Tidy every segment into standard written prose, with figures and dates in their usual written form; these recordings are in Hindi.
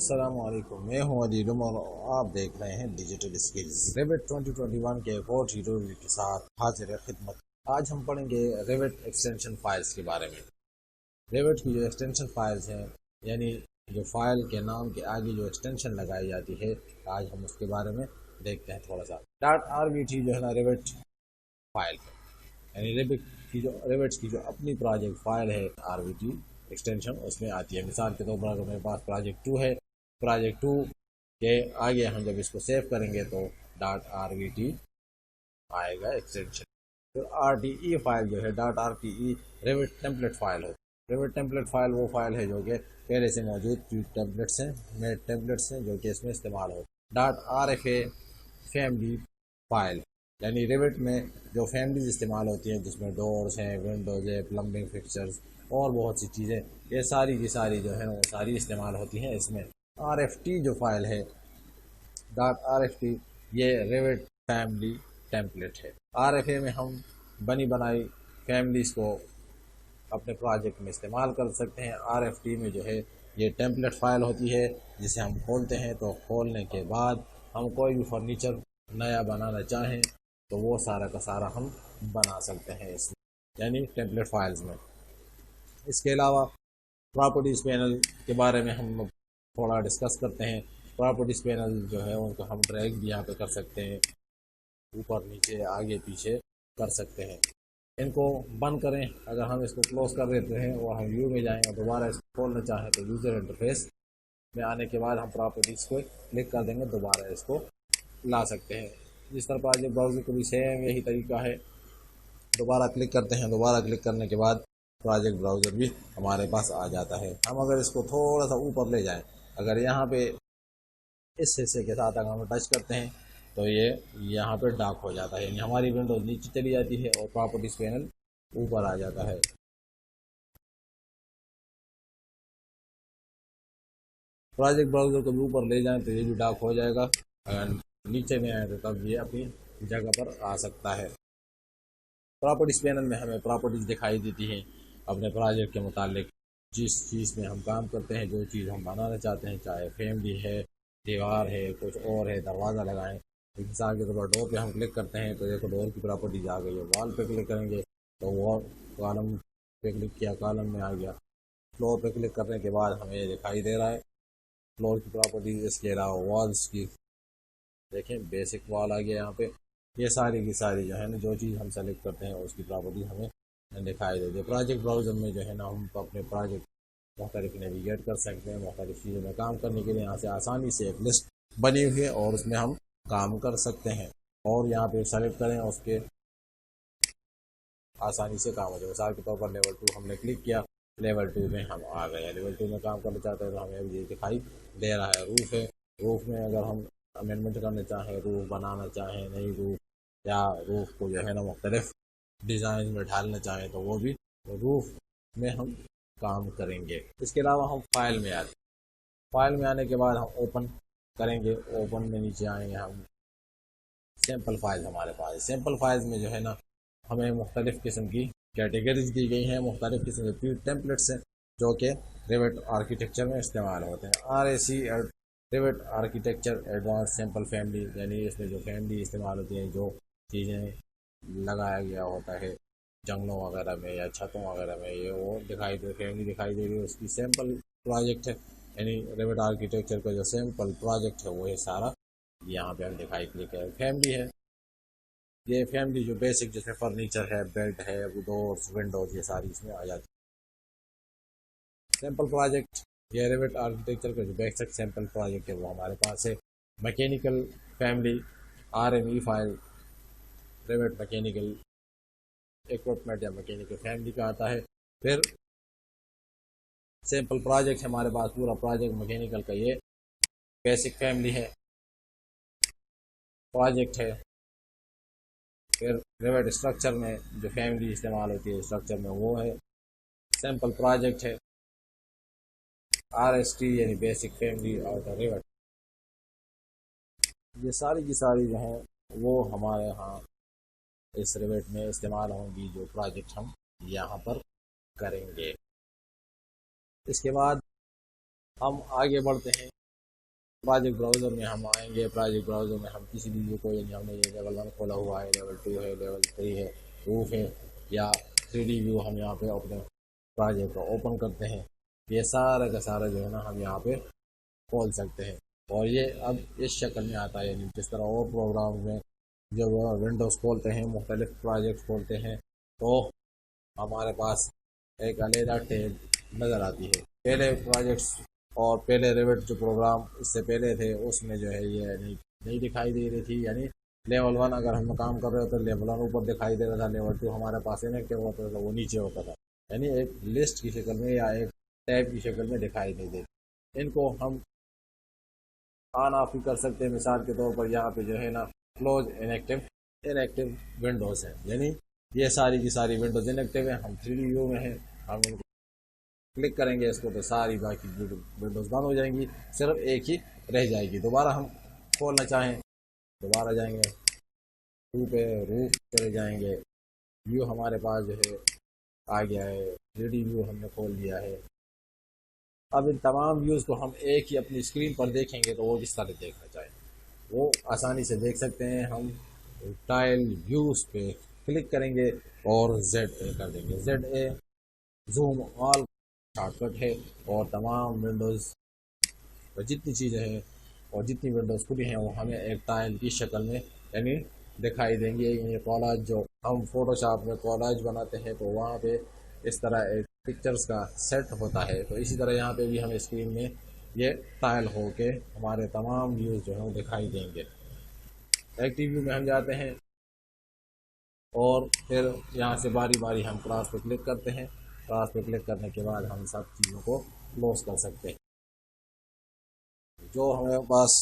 अस्सलामुअलैकुम, मैं हूं अली उमर और आप देख रहे हैं डिजिटल स्किल्स। रेविट 2021 के एक और ट्यूटोरियल के साथ हाजिर खिदमत। आज हम पढ़ेंगे रेविट एक्सटेंशन फाइल्स के बारे में। रेविट की जो एक्सटेंशन फाइल्स हैं, यानी जो फाइल के नाम के आगे जो एक्सटेंशन लगाई जाती है, आज हम उसके बारे में देखते हैं थोड़ा सा। .rbt जो है ना रेविट फाइल है, यानी रेविट की जो अपनी प्रोजेक्ट फाइल है RVT एक्सटेंशन उसमें आती है। मिसाल के तौर पर अगर मेरे पास प्रोजेक्ट 2 है, प्रोजेक्ट 2 के आगे हम जब इसको सेव करेंगे तो .rvt आएगा एक्सटेंशन। फिर RTE फाइल जो है .rte रेविट टेम्पलेट फाइल है। रेविट टेम्पलेट फाइल वो फाइल है जो कि पहले से मौजूद टेम्पलेट्स हैं, मेड टेम्पलेट्स हैं जो कि इसमें इस्तेमाल हो। .rfa फैमिली फाइल, यानी रेविट में जो फैमिलीज इस्तेमाल होती हैं जिसमें डोर्स हैं, विंडोज है, प्लम्बिंग फिक्चर्स और बहुत सी चीज़ें, ये सारी की सारी जो है ना वो सारी इस्तेमाल होती हैं इसमें। RFT जो फाइल है .rft ये रेविट फैमिली टेम्पलेट है। RFA में हम बनी बनाई फैमिलीज़ को अपने प्रोजेक्ट में इस्तेमाल कर सकते हैं। RFT में जो है ये टेम्पलेट फाइल होती है जिसे हम खोलते हैं, तो खोलने के बाद हम कोई भी फर्नीचर नया बनाना चाहें तो वो सारा का सारा हम बना सकते हैं इसमें, यानी टेम्पलेट फाइल्स में। इसके अलावा प्रॉपर्टीज़ पैनल के बारे में हम थोड़ा डिस्कस करते हैं। प्रॉपर्टीज़ पैनल जो है उनको हम ड्रैग भी यहाँ पे कर सकते हैं, ऊपर नीचे आगे पीछे कर सकते हैं। इनको बंद करें, अगर हम इसको क्लोज कर देते हैं और हम व्यू में जाएंगे, दोबारा इसको खोलना चाहें तो यूज़र इंटरफेस में आने के बाद हम प्रॉपर्टीज़ को क्लिक कर देंगे, दोबारा इसको ला सकते हैं। जिस तरह प्रोजेक्ट ब्राउज़र को भी सेम यही तरीका है, दोबारा क्लिक करते हैं, दोबारा क्लिक करने के बाद प्रोजेक्ट ब्राउज़र भी हमारे पास आ जाता है। हम अगर इसको थोड़ा सा ऊपर ले जाएं, अगर यहाँ पे इस हिस्से के साथ अगर हम टच करते हैं तो ये यहाँ पे डार्क हो जाता है, यानी हमारी विंडोज नीचे चली जाती है और प्रॉपर्टीज पैनल ऊपर आ जाता है। प्रोजेक्ट ब्राउज़र को भी ऊपर ले जाएं तो ये भी डार्क हो जाएगा, अगर नीचे में आए तो तब ये अपनी जगह पर आ सकता है। प्रॉपर्टीज़ पैनल में हमें प्रॉपर्टीज़ दिखाई देती हैं अपने प्रोजेक्ट के मुतालिक, जिस चीज़ में हम काम करते हैं, जो चीज़ हम बनाना चाहते हैं, चाहे फैमिली है, दीवार है, कुछ और है, दरवाज़ा लगाएं। मिसाल के तौर पर डोर पे हम क्लिक करते हैं तो देखो डोर की प्रॉपर्टीज आ गई है। वॉल पे क्लिक करेंगे तो वॉल कॉलम पे क्लिक किया, कॉलम में आ गया। फ्लोर पे क्लिक करने के बाद हमें ये दिखाई दे रहा है फ्लोर की प्रॉपर्टीज। इसके अलावा वॉल्स की देखें, बेसिक वॉल आ गया यहाँ पे। ये सारी की सारी जो है ना, जो चीज़ हम सेलेक्ट करते हैं उसकी प्रॉपर्टी हमें दिखाई देती है। प्रोजेक्ट ब्राउज़र में जो है ना हम अपने प्रोजेक्ट मुख्तलिफ नेविगेट कर सकते हैं, मुख्तलिफ चीज़ों में काम करने के लिए यहाँ से आसानी से एक लिस्ट बनी हुई है और उसमें हम काम कर सकते हैं। और यहाँ पे सेलेक्ट करें, उसके आसानी से काम हो जाए। मिसाल के तौर पर लेवल 2 हमने क्लिक किया, लेवल 2 में हम आ गए। लेवल 2 में काम करना चाहते हैं तो हमें ये दिखाई दे रहा है। रूफ है, रूफ में अगर हम अमेंडमेंट करना चाहें, रूफ बनाना चाहें, नई रूफ या रूफ को जो है ना मुख्तलिफ डिज़ाइन में ढालना चाहें तो वो भी रूफ में हम काम करेंगे। इसके अलावा हम फाइल में आते हैं। फाइल में आने के बाद हम ओपन करेंगे, ओपन में नीचे आएंगे हम। सैम्पल फाइल हमारे पास, सैम्पल फाइल्स में जो है ना हमें मुख्तलिफ़ किस्म की कैटेगरीज दी गई हैं, मुख्तलिफ़ किस्म के टेम्पलेट्स हैं जो कि रेविट आर्किटेक्चर में इस्तेमाल होते हैं। RAC Revit architecture advance sample family, यानी इसमें जो फैमिली इस्तेमाल होती है, जो चीज़ें लगाया गया होता है जंगलों वगैरह में या छतों वगैरह में, ये वो दिखाई दे फैमिली दिखाई दे रही है, उसकी सैम्पल प्रोजेक्ट है। यानी रेविट आर्किटेक्चर का जो सैम्पल प्रोजेक्ट है वो ये सारा यहाँ पे हम दिखाई क्लिक है। फैमिली है, ये फैमिली जो बेसिक जैसे फर्नीचर है, बेड है, डोर्स, विंडोज, ये सारी इसमें आ जाती है। सैम्पल प्रोजेक्ट, ये रेविट आर्किटेक्चर का जो बेसिक सैम्पल प्रोजेक्ट है वो हमारे पास है। Mechanical family, RME file Revit mechanical equipment या मैकेनिकल फैमिली का आता है। फिर सैम्पल प्रोजेक्ट हमारे पास पूरा प्रोजेक्ट मैकेनिकल का ये बेसिक फैमिली है, प्रोजेक्ट है। फिर रेविट स्ट्रक्चर में जो फैमिली इस्तेमाल होती है स्ट्रक्चर में वो है सैम्पल प्रोजेक्ट है। RST यानी बेसिक फैमिली और रेविट, ये सारी की सारी जो है वो हमारे यहाँ इस रेविट में इस्तेमाल होंगी, जो प्रोजेक्ट हम यहाँ पर करेंगे। इसके बाद हम आगे बढ़ते हैं प्रोजेक्ट ब्राउज़र में हम आएंगे। प्रोजेक्ट ब्राउज़र में हम किसी भी व्यू को, यानी हमने ये लेवल 1 खोला हुआ है, लेवल 2 है, लेवल 3 है, रूफ है, या 3D व्यू हम यहाँ पे अपने प्रोजेक्ट को ओपन करते हैं। ये सारा का सारा जो है ना हम यहाँ पे खोल सकते हैं। और ये अब इस शक्ल में आता है, यानी जिस तरह और प्रोग्राम में जब विंडोज़ खोलते हैं, मुख्तलिफ प्रोजेक्ट खोलते हैं, तो हमारे पास एक अलग टैब नज़र आती है। पहले प्रोजेक्ट्स और पहले रिवेट जो प्रोग्राम इससे पहले थे उसमें जो है ये नहीं दिखाई दे रही थी, यानी लेवल 1 अगर हम काम कर रहे हो तो लेवल 1 ऊपर दिखाई दे रहा था, लेवल 2 हमारे पास इनएक्टिव होता था, वो नीचे होता था, यानी एक लिस्ट की शक्ल में या एक टैब की शक्ल में दिखाई नहीं देती। इनको हम ऑन ऑफ भी कर सकते हैं। मिसाल के तौर पर यहाँ पे जो है ना क्लोज इनएक्टिव विंडोज़ है, यानी ये सारी की सारी विंडोज़ इनएक्टिव है। हम 3D व्यू में हैं, हम इनको क्लिक करेंगे इसको तो सारी बाकी विंडोज़ बंद हो जाएंगी, सिर्फ एक ही रह जाएगी। दोबारा हम खोलना चाहें, दोबारा जाएंगे रूफ पे, रूफ चले जाएंगे, व्यू हमारे पास जो है आ गया है, 3D व्यू हमने खोल दिया है। अब इन तमाम व्यूज़ को हम एक ही अपनी स्क्रीन पर देखेंगे तो वो किस तरह देखना चाहें वो आसानी से देख सकते हैं। हम टाइल व्यूज़ पे क्लिक करेंगे और ZA कर देंगे। ZA जूम ऑल शॉर्टकट है, और तमाम विंडोज़ और जितनी चीज़ें हैं और जितनी विंडोज़ खुली हैं वो हमें एक टाइल की शक्ल में यानी दिखाई देंगे। ये कॉलाज जो हम फोटोशॉप में कॉलाज बनाते हैं तो वहाँ पे इस तरह एक पिक्चर्स का सेट होता है, तो इसी तरह यहाँ पे भी हमें स्क्रीन में ये टाइल होके हमारे तमाम व्यूज़ जो हैं वो दिखाई देंगे। एक्टिव व्यू में हम जाते हैं और फिर यहाँ से बारी बारी हम क्रॉस पे क्लिक करते हैं। क्रॉस पे क्लिक करने के बाद हम सब चीज़ों को क्लोज कर सकते हैं। जो हमारे पास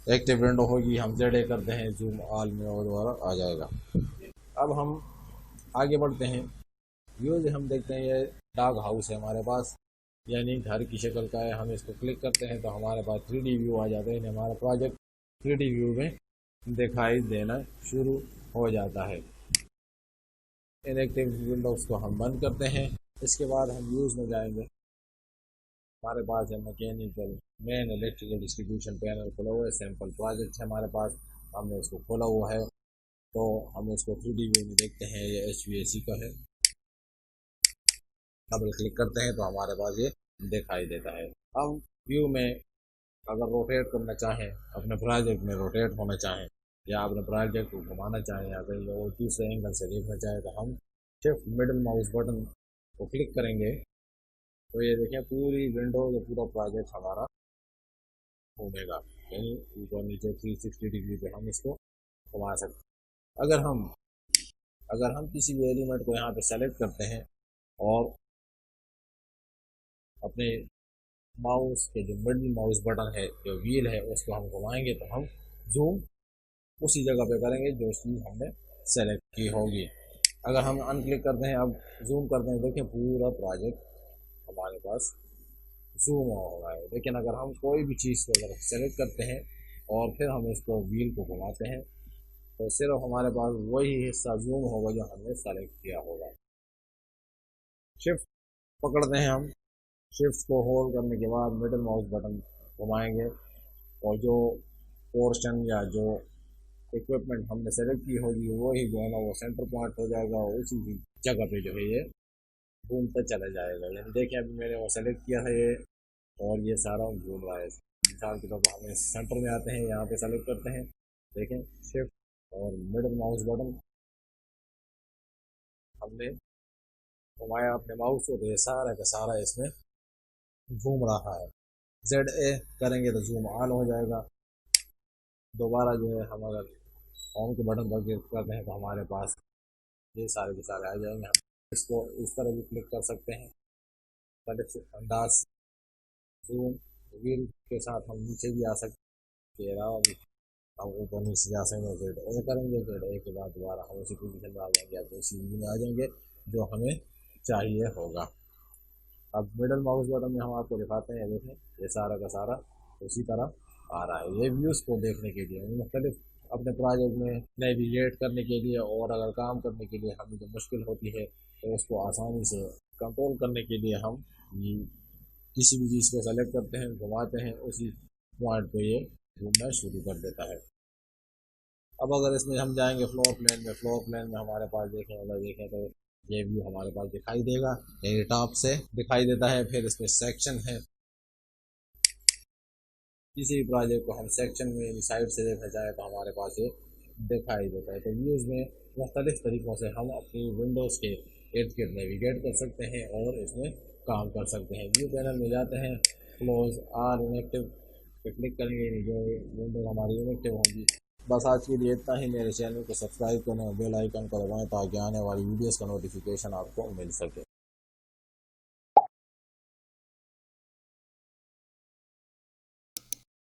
एक्टिव विंडो होगी हम ZA करते हैं, जूम ऑल में और दोबारा आ जाएगा। अब हम आगे बढ़ते हैं। व्यूज हम देखते हैं, ये डॉग हाउस है हमारे पास, यानी घर की शक्ल का है। हम इसको क्लिक करते हैं तो हमारे पास 3D व्यू आ जाता है, हमारा प्रोजेक्ट 3D व्यू में दिखाई देना शुरू हो जाता है। इनएक्टिव विंडोज़ को हम बंद करते हैं। इसके बाद हम व्यूज़ में जाएंगे। हमारे पास है mechanical main electrical distribution panel खुला हुआ है, सैंपल प्रोजेक्ट है हमारे पास, हमने इसको खोला हुआ है। तो हम इसको 3D व्यू में देखते हैं, ये HVAC का है। डबल क्लिक करते हैं तो हमारे पास ये दिखाई देता है। अब व्यू में अगर रोटेट करना चाहें, अपने प्रोजेक्ट में रोटेट होना चाहें, या अपने प्रोजेक्ट को घुमाना चाहें, या कहीं और दूसरे एंगल से देखना चाहें, तो हम शिफ्ट मिडिल माउस बटन को क्लिक करेंगे तो ये देखें पूरी विंडो या पूरा प्रोजेक्ट हमारा घूमेगा, यानी ऊपर नीचे 360 डिग्री पे हम इसको घुमा सकते हैं। अगर हम किसी भी एलिमेंट को यहाँ पे सेलेक्ट करते हैं और अपने माउस के जो मिडिल माउस बटन है, जो व्हील है, उसको हम घुमाएंगे तो हम जूम उसी जगह पे करेंगे जो चीज़ हमने सेलेक्ट की होगी। अगर हम अनक्लिक करते हैं, अब जूम करते हैं, देखिए पूरा प्रोजेक्ट हमारे पास जूम हो रहा है। लेकिन अगर हम कोई भी चीज़ को अगर सेलेक्ट करते हैं और फिर हम इसको व्हील को घुमाते हैं तो सिर्फ हमारे पास वही हिस्सा जूम होगा जो हमने सेलेक्ट किया होगा। शिफ्ट पकड़ते हैं हम, शिफ्ट को होल्ड करने के बाद मिडिल माउस बटन घुमाएंगे और जो पोर्शन या जो इक्विपमेंट हमने सेलेक्ट की होगी वही जो है ना वो सेंटर पॉइंट हो जाएगा और उसी जगह पे जो है ये घूमता चला जाएगा। यानी देखिए अभी मैंने वो सेलेक्ट किया था ये, और ये सारा घूम रहा है। मिसाल के तौर पर हम सेंटर में आते हैं, यहाँ पे सेलेक्ट करते हैं, देखें शिफ्ट और मिडिल माउस बटन हमने घुमाया अपने माउस को तो ये सारा का सारा इसमें घूम रहा है। ZA करेंगे तो जूम ऑन हो जाएगा। दोबारा जो है हम अगर होम के बटन पर क्लिक करते हैं तो हमारे पास ये सारे के सारे आ जाएंगे। हम इसको इस तरह भी क्लिक कर सकते हैं, अंदाज जूम व्हील के साथ हम नीचे भी आ सकते हैं, हम ऊपर नीचे जा सकते हैं। ZA करेंगे, ZA के बाद दोबारा हम उसी पोजीशन में आ जाएंगे या तो उसी व्यू में आ जाएंगे जो हमें चाहिए होगा। अब मिडल माउस बटन में हम आपको दिखाते हैं, देखें ये सारा का सारा उसी तरह आ रहा है। ये व्यूज़ को देखने के लिए मुख्तलिफ अपने प्रोजेक्ट में नेविगेट करने के लिए और अगर काम करने के लिए हमें जो मुश्किल होती है तो उसको आसानी से कंट्रोल करने के लिए हम किसी भी चीज़ को सेलेक्ट करते हैं, घुमाते हैं, उसी पॉइंट पे ये घूमना शुरू कर देता है। अब अगर इसमें हम जाएंगे फ्लोर प्लान में, फ्लोर प्लान में हमारे पास देखें तो ये व्यू हमारे पास दिखाई देगा, ये टॉप से दिखाई देता है। फिर इसमें सेक्शन है, किसी भी प्रोजेक्ट को हम सेक्शन में साइड से देखना चाहें तो हमारे पास ये दिखाई देता है। तो व्यूज़ में मुख्तलिफ तरीक़ों से हम अपनी विंडोज़ के इर्द गिर्द नेविगेट कर सकते हैं और इसमें काम कर सकते हैं। व्यू पैनल में जाते हैं, क्लोज आर इनएक्टिव पे क्लिक करेंगे, जो विंडो हमारी इनएक्टिव होंगी। बस आज के लिए इतना ही। मेरे चैनल को सब्सक्राइब करें और बेल आइकन को दबाएं ताकि आने वाली वीडियोस का नोटिफिकेशन आपको मिल सके।